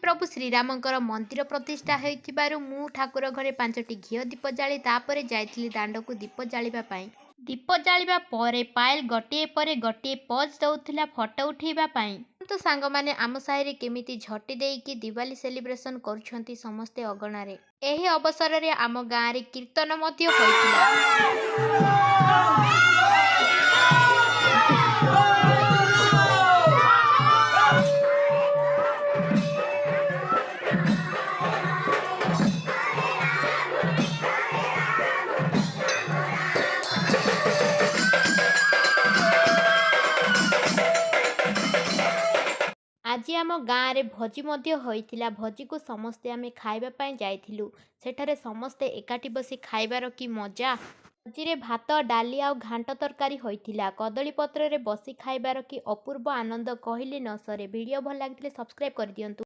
प्रभु श्रीरामंकर मंदिर प्रतिष्ठा होइथिबारु मु ठाकुर घरे 5टी घिओ दीप जाली तापरे जाइथिली दांडकु दीप जालिबा पाई। दीप जालिबा परे पायल गोटिए परे गोटिए पज दउथिला फोटो उठेबा पाई। तो सांग माने आम साहिरे केमिति झटी देइकी दिवाली सेलिब्रेशन करूछंती समस्ते अगणारे। एही अवसर रे आम गाँ रे कीर्तन मध्य होइथिला। आजी आम गाँ रे भोजी मध्य होइथिला। भोजी को समस्ते आमे खाइबा पाई जाइथिलु। सेठारे समस्ते एकाठी बसी खाइबार कि मजा। भोजी रे भात डाली आउ घांट तरकारी होइथिला। कदली पत्र रे बसी खाइबार कि अपूर्व आनंद कहिले न सरे। वीडियो भल लागिथिले सब्सक्राइब कर दियंतु।